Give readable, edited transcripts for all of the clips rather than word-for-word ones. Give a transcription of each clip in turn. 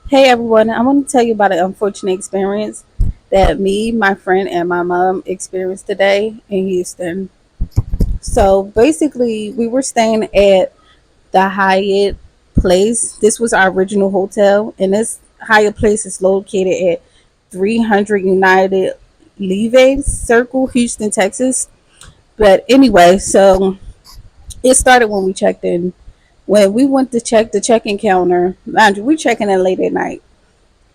Hey everyone, I want to tell you about an unfortunate experience that me, my friend, and my mom experienced today in Houston. So basically, we were staying at the Hyatt Place. This was our original hotel, and this Hyatt Place is located at 300 United Leuva Circle, Houston, Texas. But anyway, so it started when we checked in. When we went to check the check-in counter, mind you, we checking in late at night.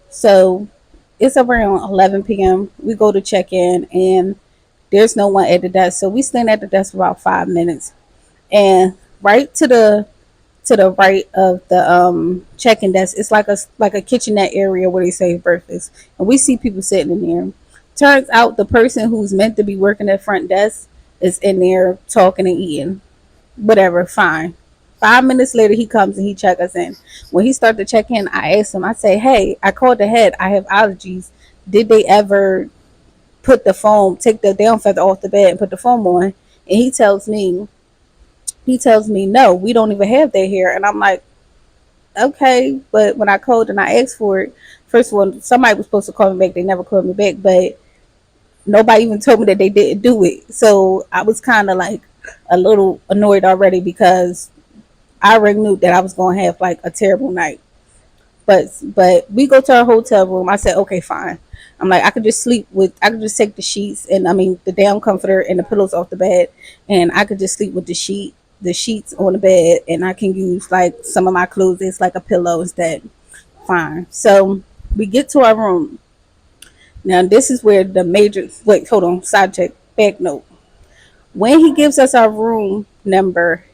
So it's around 11 p.m. We go to check in and there's no one at the desk. So we stand at the desk for about 5 minutes. And right to the right of the check-in desk, it's like a kitchenette area where they serve breakfast. And we see people sitting in there. Turns out the person who's meant to be working at front desk is in there talking and eating. Whatever, fine. 5 minutes later, he comes and he check us in. When he started to check in, I asked him, I say, hey, I called the head. I have allergies. Did they ever put the foam, take the down feather off the bed and put the foam on? And he tells me, no, we don't even have that here. And I'm like, okay. But when I called and I asked for it, first of all, somebody was supposed to call me back. They never called me back. But nobody even told me that they didn't do it. So I was kind of like a little annoyed already because I already knew that I was gonna have like a terrible night. But we go to our hotel room. I said, okay, fine. I'm like, I could just take the sheets and I mean the down comforter and the pillows off the bed, and I could just sleep with the sheets on the bed, and I can use like some of my clothes as like a pillow instead. Fine. So we get to our room. Now this is where the major wait, hold on, side check, back note. When he gives us our room number,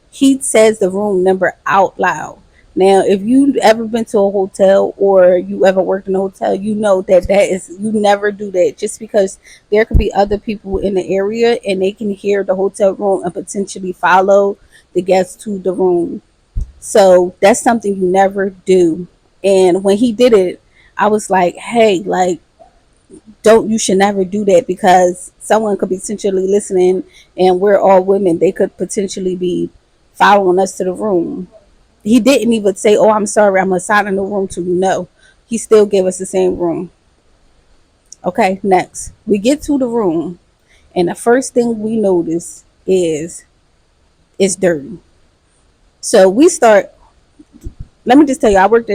he says the room number out loud. Now, if you ever been to a hotel or you ever worked in a hotel, you know that is you never do that just because there could be other people in the area and they can hear the hotel room and potentially follow the guests to the room. So that's something you never do. And when he did it, I was like, hey, like don't you should never do that because someone could be potentially listening and we're all women. They could potentially be following us to the room. He didn't even say, oh, I'm sorry, I'm assigning the room to you. No, he still gave us the same room. Okay, next. We get to the room and the first thing we notice is it's dirty. So we start, let me just tell you, I worked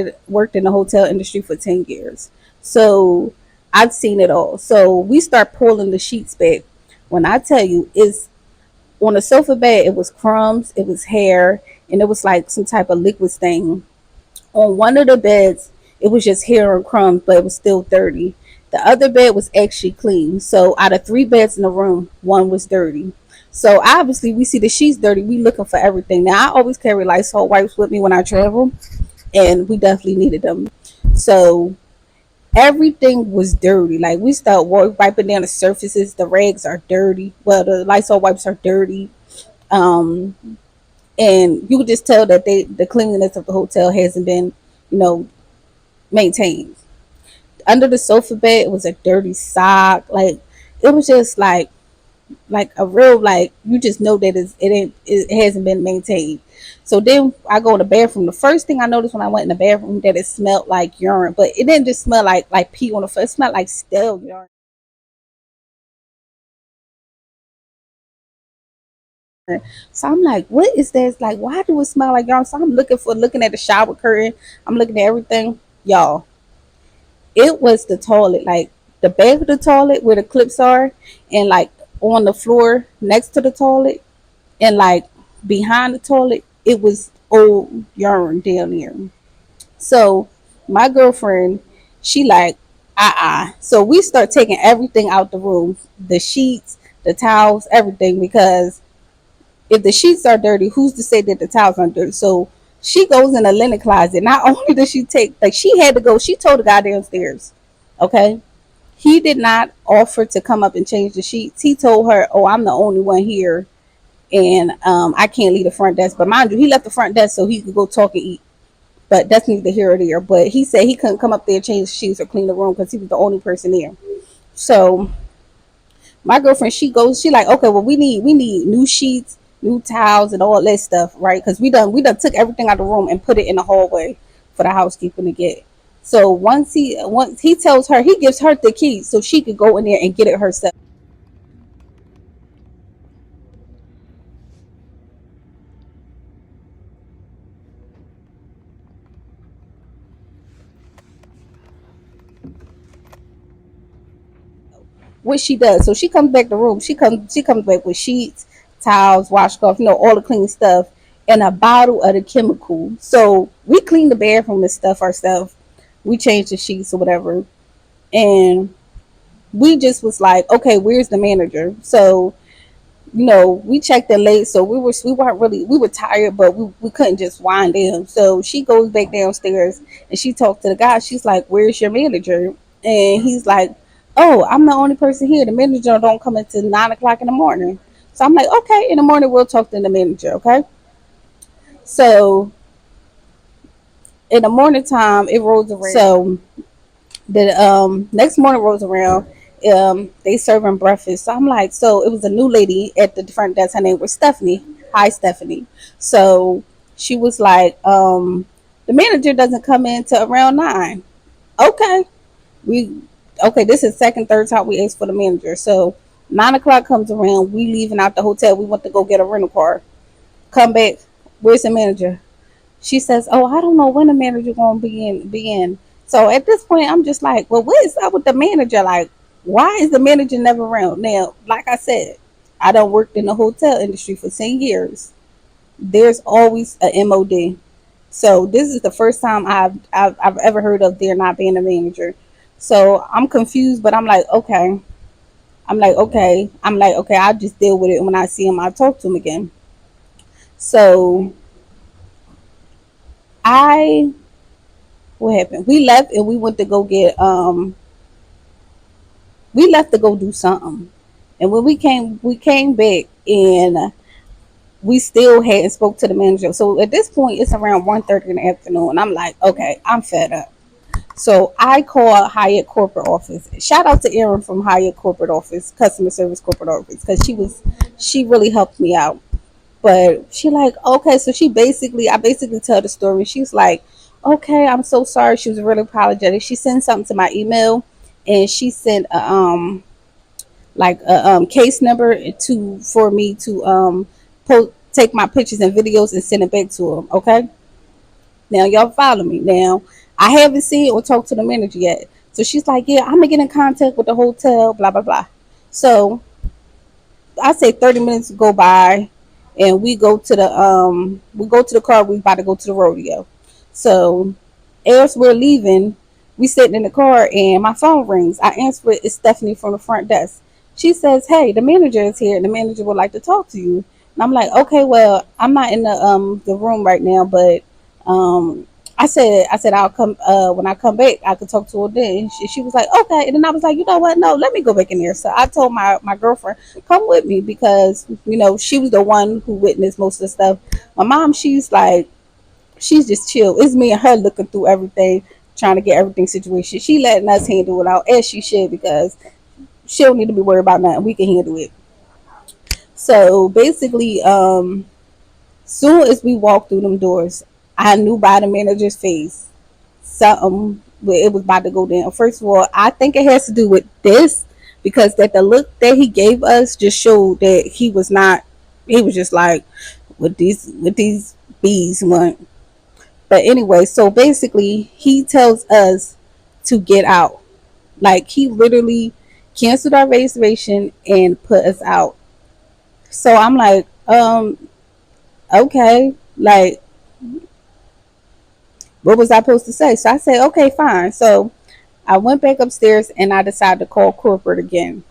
in the hotel industry for 10 years. So I've seen it all. So we start pulling the sheets back. When I tell you, it's on the sofa bed, it was crumbs, it was hair, and it was like some type of liquid stain. On one of the beds, it was just hair and crumbs, but it was still dirty. The other bed was actually clean. So out of three beds in the room, one was dirty. So obviously, we see the sheets dirty. We looking for everything. Now I always carry Lysol wipes with me when I travel, and we definitely needed them. So everything was dirty. Like we start wiping down the surfaces. The rags are dirty. Well, the Lysol wipes are dirty. Um, and you could just tell that the cleanliness of the hotel hasn't been, you know, maintained. Under the sofa bed, it was a dirty sock. Like it was just like a real like you just know that it hasn't been maintained. So then I go in the bathroom. The first thing I noticed when I went in the bathroom that it smelled like urine, but it didn't just smell like pee on the floor. It smelled like stale urine. So I'm like, what is this? Like, why do it smell like urine? So I'm looking at the shower curtain. I'm looking at everything, y'all. It was the toilet, like the back of the toilet where the clips are, and like on the floor next to the toilet, and like behind the toilet, it was old urine down there. So my girlfriend, she like, So we start taking everything out the room, the sheets, the towels, everything, because if the sheets are dirty, who's to say that the towels aren't dirty? So she goes in a linen closet. Not only does she take, like she had to go, she told the guy downstairs, okay? He did not offer to come up and change the sheets. He told her, oh, I'm the only one here and I can't leave the front desk. But mind you, he left the front desk so he could go talk and eat. But that's neither here or there. But he said he couldn't come up there, change the sheets, or clean the room because he was the only person there. So my girlfriend, she like, okay, well we need new sheets, new towels, and all that stuff, right? Because we done took everything out of the room and put it in the hallway for the housekeeping to get. So once he tells her, he gives her the keys so she could go in there and get it herself. What she does, so she comes back to the room. She comes back with sheets, towels, washcloth, all the clean stuff, and a bottle of the chemical. So we clean the bathroom and stuff ourselves. We change the sheets or whatever, and we just was like, okay, where's the manager? So we checked in late, so we were tired, but we couldn't just wind down. So she goes back downstairs and she talked to the guy. She's like, "Where's your manager?" And he's like, "Oh, I'm the only person here. The manager don't come until 9 o'clock in the morning." So I'm like, "Okay, in the morning we'll talk to the manager." Okay. So in the morning time, it rolls around. So the next morning rolls around. They serving breakfast. So I'm like, so it was a new lady at the front desk. Her name was Stephanie. Hi, Stephanie. So she was like, the manager doesn't come in till around 9. Okay, we okay. This is second, third time we asked for the manager. So 9 o'clock comes around. We leaving out the hotel. We went to go get a rental car. Come back. Where's the manager? She says, "Oh, I don't know when the manager gonna be in." So at this point, I'm just like, "Well, what is up with the manager? Like, why is the manager never around?" Now, like I said, I done worked in the hotel industry for 10 years. There's always a MOD. So this is the first time I've ever heard of there not being a manager. So I'm confused, but I'm like, okay. I'm like, okay. I'll just deal with it. And when I see him, I'll talk to him again. So I what happened? We left and we left to go do something. And when we came back and we still hadn't spoke to the manager. So at this point it's around 1:30 in the afternoon. And I'm like, okay, I'm fed up. So I called Hyatt corporate office. Shout out to Erin from Hyatt corporate office, customer service corporate office, because she really helped me out. But she like, okay, so I basically tell the story. She's like, okay, I'm so sorry. She was really apologetic. She sent something to my email, and she sent like a case number to for me to take my pictures and videos and send it back to them. Okay, now y'all follow me. Now I haven't seen or talked to the manager yet. So she's like, yeah, I'm gonna get in contact with the hotel, blah blah blah. So I say 30 minutes go by, and we go to the car. We about to go to the rodeo. So as we're leaving, we sitting in the car, and my phone rings. I answer it. It's Stephanie from the front desk. She says, "Hey, the manager is here, and the manager would like to talk to you." And I'm like, "Okay, well, I'm not in the room right now, but um." I said I'll come when I come back. I could talk to her then. She was like, okay, and then I was like, you know what? No, let me go back in there. So I told my girlfriend, come with me, because she was the one who witnessed most of the stuff. My mom, she's just chill. It's me and her looking through everything, trying to get everything situated. She letting us handle it out as she should, because she don't need to be worried about nothing. We can handle it. So basically, soon as we walked through them doors, I knew by the manager's face something where it was about to go down. First of all, I think it has to do with this, because that the look that he gave us just showed that he was not. He was just like, what these bees want. But anyway, so basically, he tells us to get out. Like, he literally canceled our reservation and put us out. So I'm like, okay, like, what was I supposed to say? So I said, okay, fine. So I went back upstairs and I decided to call corporate again.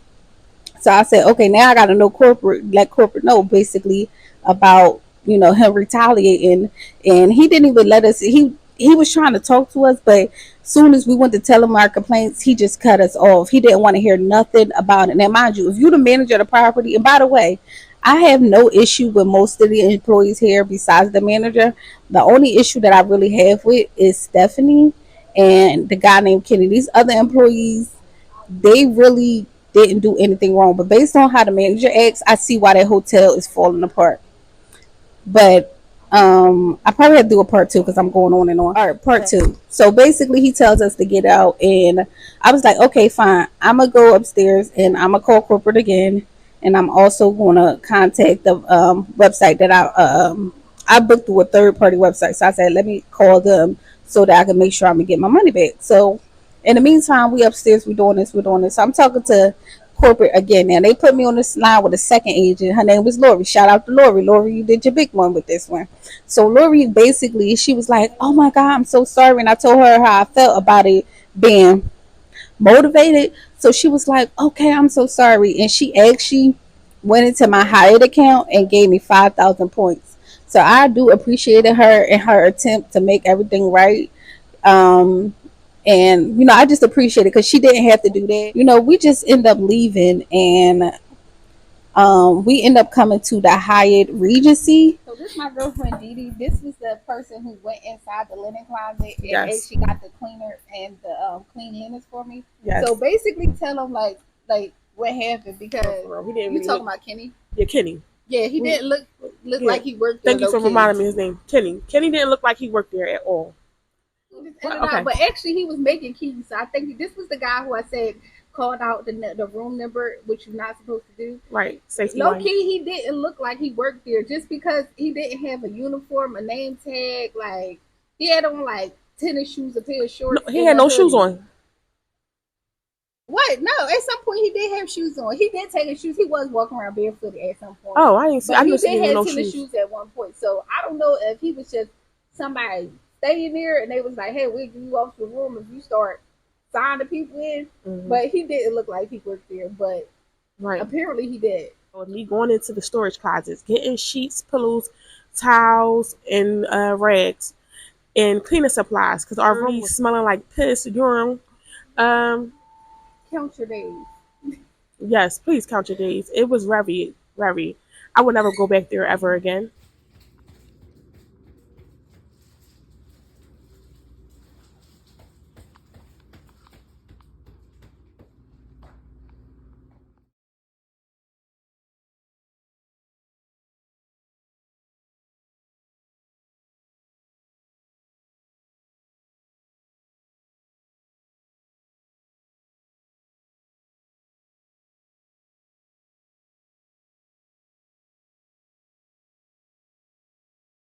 So I said, okay, now I got to know corporate, let corporate know basically about him retaliating, and he didn't even let us. He was trying to talk to us, but soon as we went to tell him our complaints, he just cut us off. He didn't want to hear nothing about it. Now, mind you, if you're the manager of the property, and by the way, I have no issue with most of the employees here besides the manager. The only issue that I really have with is Stephanie and the guy named Kenny. These other employees, they really didn't do anything wrong. But based on how the manager acts, I see why that hotel is falling apart. But I probably have to do a part two because I'm going on and on. All right, part two. So basically, he tells us to get out, and I was like, okay, fine. I'm gonna go upstairs and I'm gonna call corporate again, and I'm also gonna contact the website that I booked through a third party website. So I said, let me call them so that I can make sure I'm gonna get my money back. So in the meantime, we upstairs, we doing this, we're doing this. So I'm talking to corporate again. Now they put me on this line with a second agent. Her name was Lori. Shout out to Lori. Lori, you did your big one with this one. So Lori basically, she was like, "Oh my God, I'm so sorry," and I told her how I felt about it being motivated. So she was like, "Okay, I'm so sorry," and she actually went into my Hyatt account and gave me 5,000 points. So I do appreciate her and her attempt to make everything right. Um, and I just appreciate it because she didn't have to do that. We just end up leaving, and we end up coming to the Hyatt Regency. So this is my girlfriend Dee Dee. This was the person who went inside the linen closet and Yes. she got the cleaner and the cleanliness for me. Yes. So basically, tell them like what happened because He didn't you really talking look. about Kenny. Yeah, Kenny. Yeah, he didn't look Yeah. like he worked there. Thank you for reminding me his name. Kenny. Kenny didn't look like he worked there at all. Okay. But actually, he was making keys. So I think this was the guy who I said called out the room number, which you're not supposed to do. Right. Safety Low line. key, he didn't look like he worked there just because he didn't have a uniform, a name tag. Like he had on like tennis shoes, a pair of shorts. No, he had no shoes on. What? No, at some point he did have shoes on. He did take his shoes. He was walking around barefooted at some point. Oh, I didn't see. But I he didn't see did have no tennis shoes at one point. So I don't know if he was just somebody staying there and they was like, "Hey, we'll give you off the room if you start signing people in." Mm-hmm. But he didn't look like he worked there. But Right. apparently he did. With me going into the storage closets, getting sheets, pillows, towels, and rags, and cleaning supplies because our room was smelling like piss, urine. Um, Count your days. yes, please count your days. It was very, very. I would never go back there ever again.